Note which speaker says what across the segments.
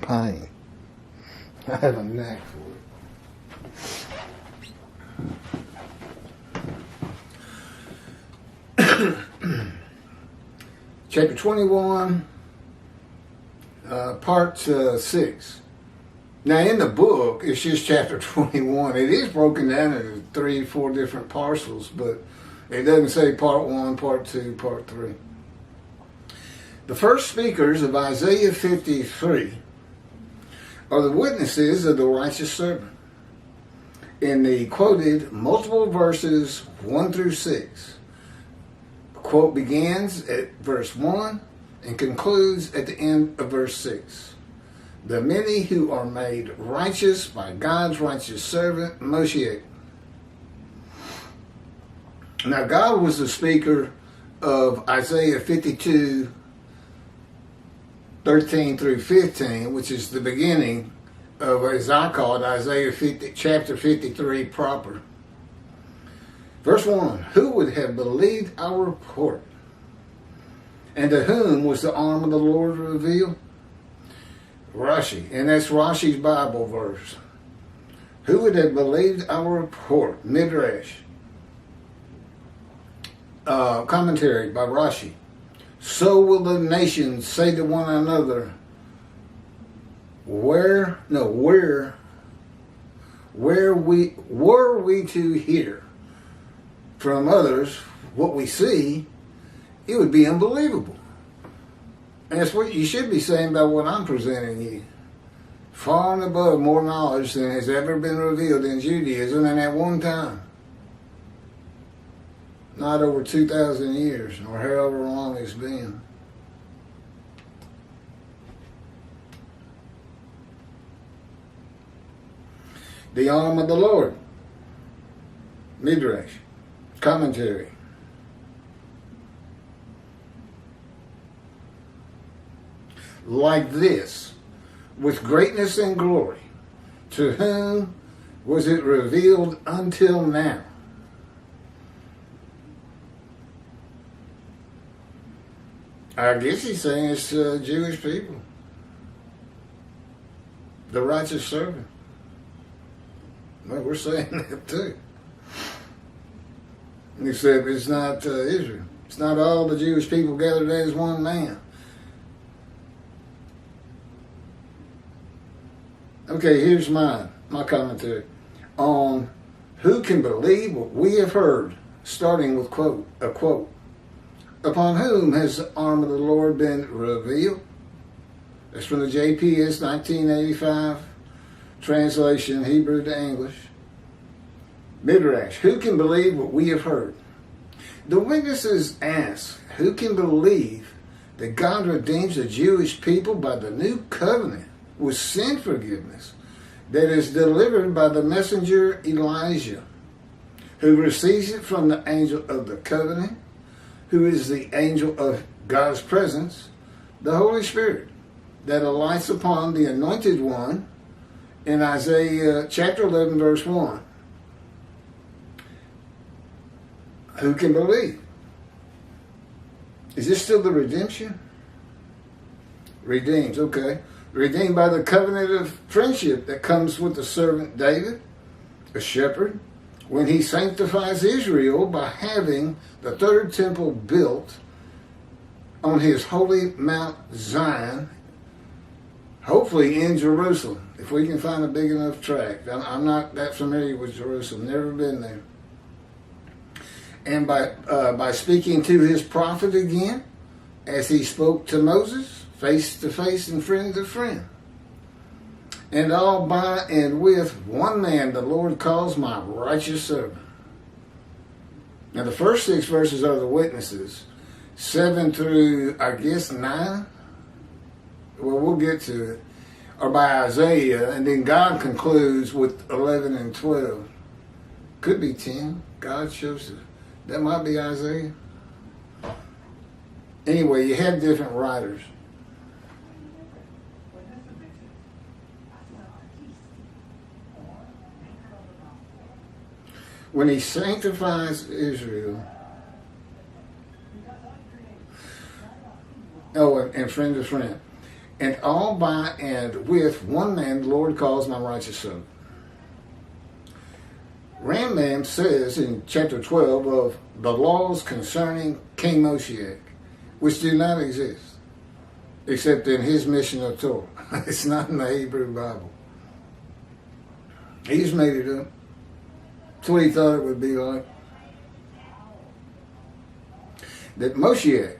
Speaker 1: pain. I have a knack for it. Chapter 21, part 6. Now in the book, it's just chapter 21. It is broken down into 3 or 4 different parcels, but it doesn't say part 1, part 2, part 3. The first speakers of Isaiah 53 are the witnesses of the righteous servant. In the quoted multiple verses 1 through 6, the quote begins at verse 1 and concludes at the end of verse 6. The many who are made righteous by God's righteous servant, Moshiach. Now, God was the speaker of Isaiah 52, 13 through 15, which is the beginning of, as I call it, Isaiah 50, chapter 53 proper. Verse 1, who would have believed our report? And to whom was the arm of the Lord revealed? Rashi, and that's Rashi's Bible verse. Who would have believed our report? Midrash. Commentary by Rashi. So will the nations say to one another, were we to hear from others what we see, it would be unbelievable. And that's what you should be saying about what I'm presenting you. Far and above more knowledge than has ever been revealed in Judaism, and at one time. Not over 2,000 years, or however long it's been. The arm of the Lord. Midrash. Commentary. Like this, with greatness and glory, to whom was it revealed until now? I guess he's saying it's Jewish people. The righteous servant. Well, we're saying that too. Except it's not Israel. It's not all the Jewish people gathered as one man. Okay, here's my commentary on who can believe what we have heard, starting with a quote. Upon whom has the arm of the Lord been revealed? That's from the JPS 1985 translation, Hebrew to English. Midrash, who can believe what we have heard? The witnesses ask, who can believe that God redeems the Jewish people by the new covenant with sin forgiveness that is delivered by the messenger Elijah, who receives it from the angel of the covenant, who is the angel of God's presence, the Holy Spirit, that alights upon the anointed one in Isaiah chapter 11, verse 1. Who can believe? Is this still the redemption? Redeemed, okay. Redeemed by the covenant of friendship that comes with the servant David, a shepherd, when he sanctifies Israel by having the third temple built on his holy Mount Zion, hopefully in Jerusalem, if we can find a big enough tract. I'm not that familiar with Jerusalem, never been there. And by speaking to his prophet again, as he spoke to Moses, face to face and friend to friend. And all by and with one man the Lord calls my righteous servant. Now the first 6 verses are the witnesses. 7 through, I guess, 9. Well, we'll get to it. Are by Isaiah. And then God concludes with 11 and 12. Could be 10. God shows it. That might be Isaiah. Anyway, you have different writers. When he sanctifies Israel, and friend to friend, and all by and with one man the Lord calls my righteous servant. Rambam says in chapter 12 of the laws concerning King Moshiach, which do not exist, except in his mission of Torah. It's not in the Hebrew Bible. He's made it up. That's what he thought it would be like. That Moshiach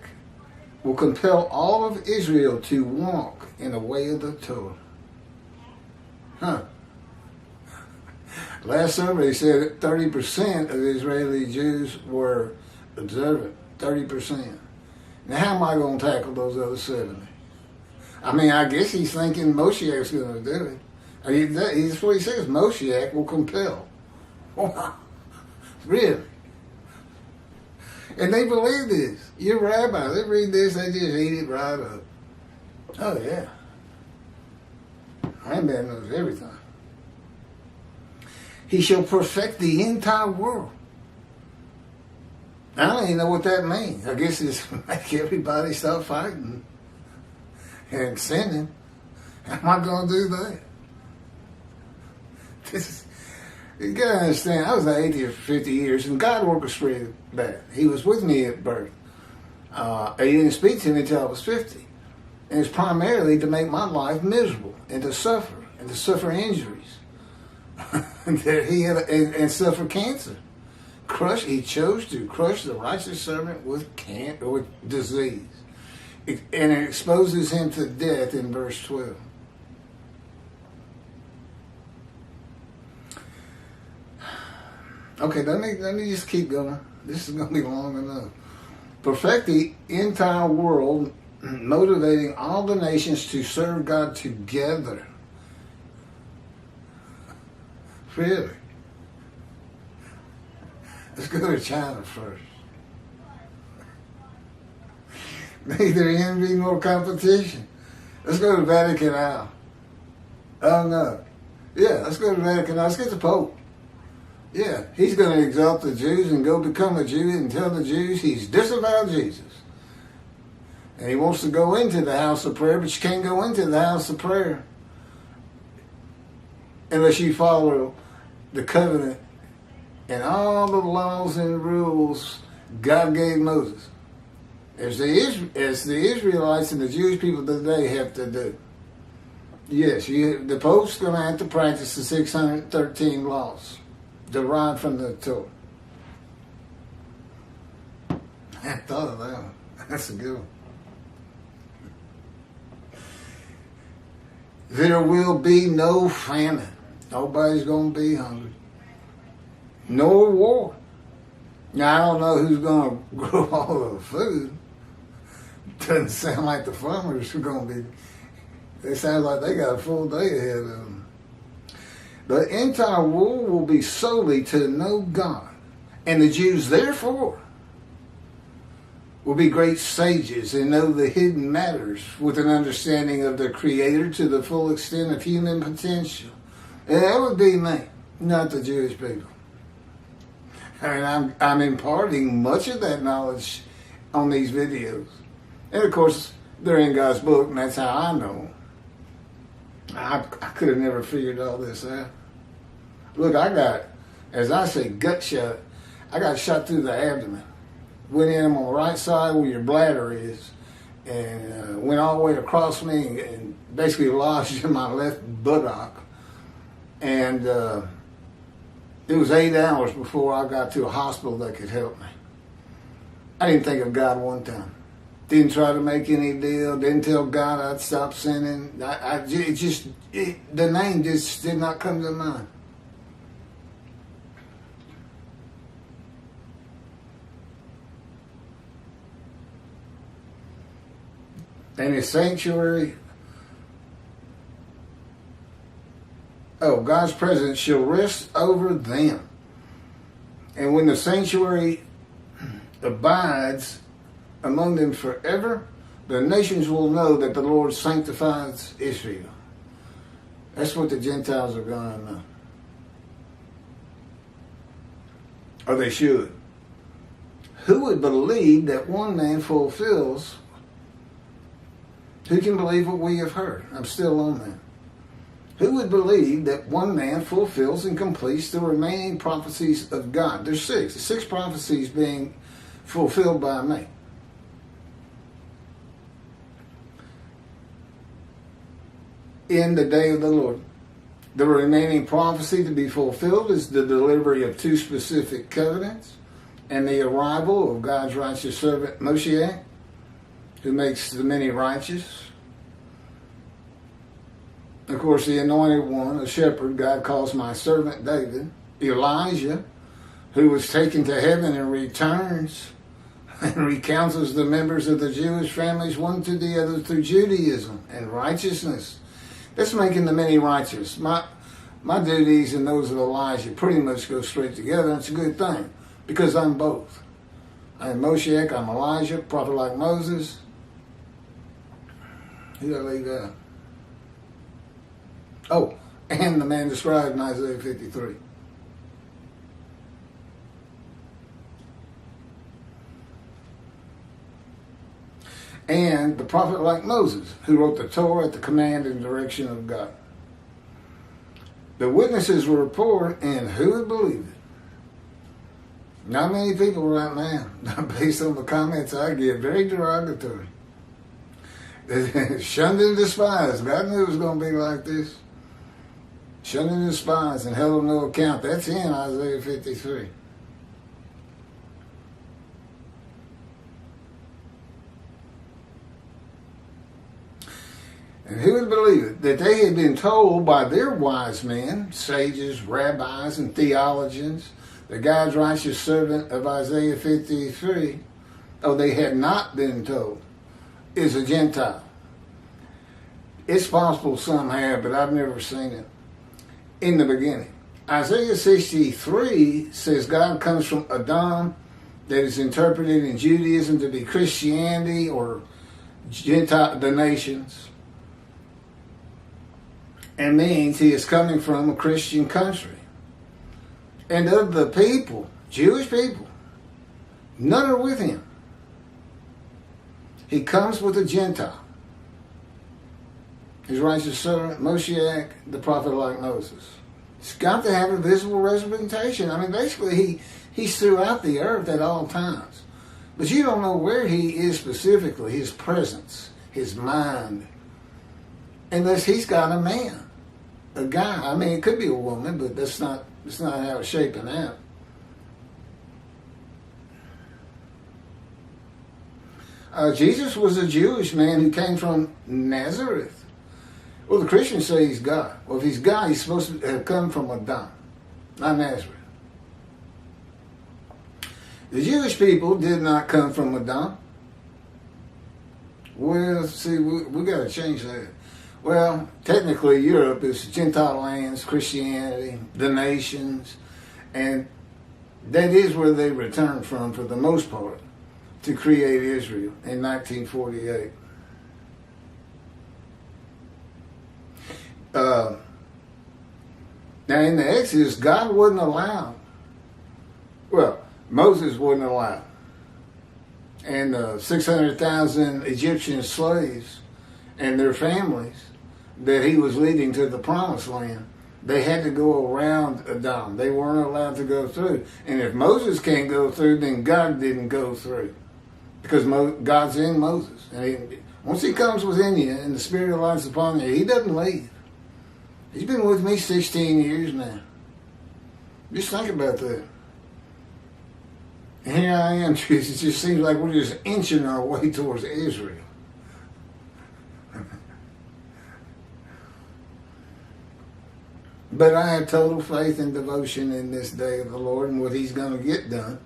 Speaker 1: will compel all of Israel to walk in the way of the Torah. Last summer he said that 30% of Israeli Jews were observant. 30%. Now how am I going to tackle those other 70? I mean, I guess he's thinking Moshiach's going to do it. That's what he says. Moshiach will compel. Wow. Really? And they believe this. Your rabbi, they read this, they just eat it right up. Oh, yeah. Rambam knows everything. He shall perfect the entire world. I don't even know what that means. I guess it's make everybody stop fighting and sinning. How am I going to do that? You got to understand, I was an atheist for 50 years, and God orchestrated that. He was with me at birth. He didn't speak to me until I was 50. And it's primarily to make my life miserable and to suffer injuries. and suffer cancer. He chose to crush the righteous servant with disease. And it exposes him to death in verse 12. Okay, let me just keep going. This is going to be long enough. Perfect the entire world, motivating all the nations to serve God together. Really? Let's go to China first. Neither envy nor competition. Let's go to Vatican Isle. Oh no. Yeah, let's go to Vatican Isle. Let's get the Pope. Yeah, he's going to exalt the Jews and go become a Jew and tell the Jews he's disavowed Jesus. And he wants to go into the house of prayer, but you can't go into the house of prayer unless you follow the covenant and all the laws and rules God gave Moses, as the Israelites and the Jewish people today have to do. Yes, the Pope's going to have to practice the 613 laws derived from the Torah. I hadn't thought of that one. That's a good one. There will be no famine. Nobody's going to be hungry. No war. Now, I don't know who's going to grow all the food. Doesn't sound like the farmers are going to be. It sounds like they got a full day ahead of them. The entire world will be solely to know God. And the Jews, therefore, will be great sages and know the hidden matters with an understanding of the Creator to the full extent of human potential. And that would be me, not the Jewish people. I mean, I'm imparting much of that knowledge on these videos. And of course, they're in God's book, and that's how I know. I could have never figured all this out. Look, I got, as I say, gut shot. I got shot through the abdomen. Went in on the right side where your bladder is, and went all the way across me and basically lodged in my left buttock. And it was 8 hours before I got to a hospital that could help me. I didn't think of God one time. Didn't try to make any deal. Didn't tell God I'd stop sinning. The name just did not come to mind. And His sanctuary, God's presence shall rest over them. And when the sanctuary abides among them forever, the nations will know that the Lord sanctifies Israel. That's what the Gentiles are going to know. Or they should. Who would believe that one man fulfills Who can believe what we have heard? I'm still on that. Who would believe that one man fulfills and completes the remaining prophecies of God? There's six prophecies being fulfilled by me. In the day of the Lord. The remaining prophecy to be fulfilled is the delivery of two specific covenants and the arrival of God's righteous servant Moshiach, who makes the many righteous. Of course, the anointed one, a shepherd, God calls my servant David, Elijah, who was taken to heaven and returns and recounsels the members of the Jewish families one to the other through Judaism and righteousness. That's making the many righteous. My duties and those of Elijah pretty much go straight together, and it's a good thing, because I'm both. I'm Moshiach, I'm Elijah, prophet like Moses. Who did I leave out? Oh, and the man described in Isaiah 53. And the prophet like Moses, who wrote the Torah at the command and direction of God. The witnesses will report, and who would believe it? Not many people right now, based on the comments I get, very derogatory. Shunned and despised. God knew it was going to be like this. Shunned and despised and held of no account. That's in Isaiah 53. And who would believe it? That they had been told by their wise men, sages, rabbis, and theologians, that God's righteous servant of Isaiah 53, oh, they had not been told, is a Gentile. It's possible some have, but I've never seen it in the beginning. Isaiah 63 says God comes from Adam, that is interpreted in Judaism to be Christianity or Gentile, the nations, and means he is coming from a Christian country. And of the people, Jewish people, none are with him. He comes with a Gentile. His righteous servant, Moshiach, the prophet like Moses. He's got to have a visible representation. I mean, basically, he's throughout the earth at all times. But you don't know where he is specifically, his presence, his mind, unless he's got a man, a guy. I mean, it could be a woman, but that's not how it's shaping out. Jesus was a Jewish man who came from Nazareth. Well, the Christians say he's God. Well, if he's God, he's supposed to have come from Adam, not Nazareth. The Jewish people did not come from Adam. Well, see, we got to change that. Well, technically, Europe is Gentile lands, Christianity, the nations, and that is where they returned from for the most part to create Israel in 1948. Now, in the Exodus, God wouldn't allow, well, Moses wouldn't allow, and 600,000 Egyptian slaves and their families that he was leading to the promised land, they had to go around Adam. They weren't allowed to go through. And if Moses can't go through, then God didn't go through. Because God's in Moses. And once he comes within you and the Spirit alights upon you, he doesn't leave. He's been with me 16 years now. Just think about that. And here I am. It just seems like we're just inching our way towards Israel. But I have total faith and devotion in this day of the Lord and what he's going to get done.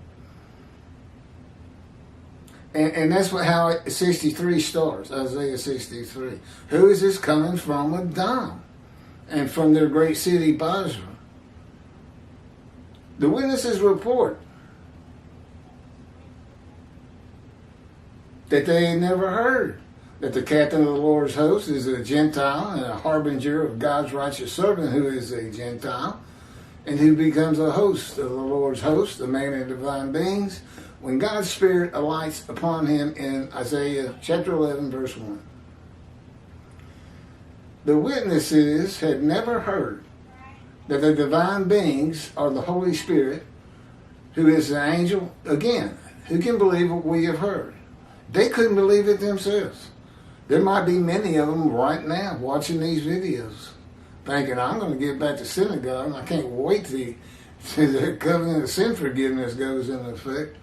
Speaker 1: And that's how 63 starts, Isaiah 63. Who is this coming from? Adam, and from their great city, Basra. The witnesses report that they had never heard that the captain of the Lord's host is a Gentile and a harbinger of God's righteous servant who is a Gentile and who becomes a host of the Lord's host, the man of divine beings, when God's Spirit alights upon him in Isaiah chapter 11, verse 1. The witnesses had never heard that the divine beings are the Holy Spirit, who is the angel. Again, who can believe what we have heard? They couldn't believe it themselves. There might be many of them right now watching these videos, thinking, I'm going to get back to synagogue, and I can't wait till the covenant of sin forgiveness goes into effect.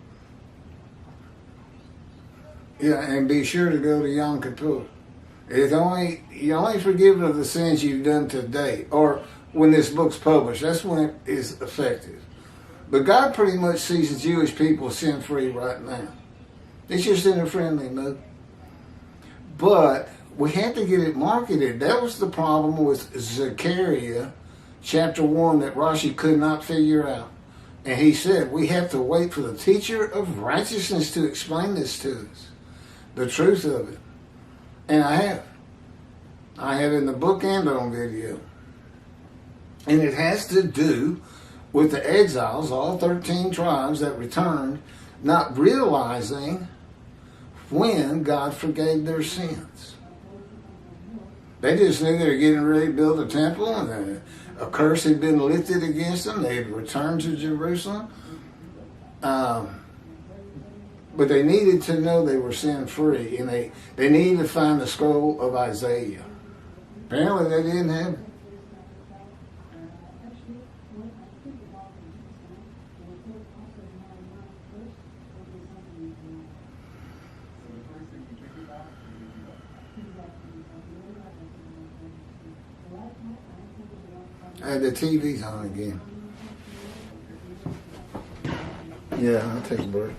Speaker 1: Yeah, and be sure to go to Yom Kippur. You're only forgiven of the sins you've done today, or when this book's published. That's when it is effective. But God pretty much sees the Jewish people sin-free right now. It's just in a friendly mood. But we had to get it marketed. That was the problem with Zechariah chapter 1 that Rashi could not figure out. And he said, we have to wait for the teacher of righteousness to explain this to us. The truth of it. And I have. I have in the book and on video. And it has to do with the exiles, all 13 tribes that returned, not realizing when God forgave their sins. They just knew they were getting ready to build a temple, and a curse had been lifted against them. They had returned to Jerusalem. But they needed to know they were sin-free, and they needed to find the scroll of Isaiah. Apparently they didn't have it. The TV's on again. Yeah, I'll take a break.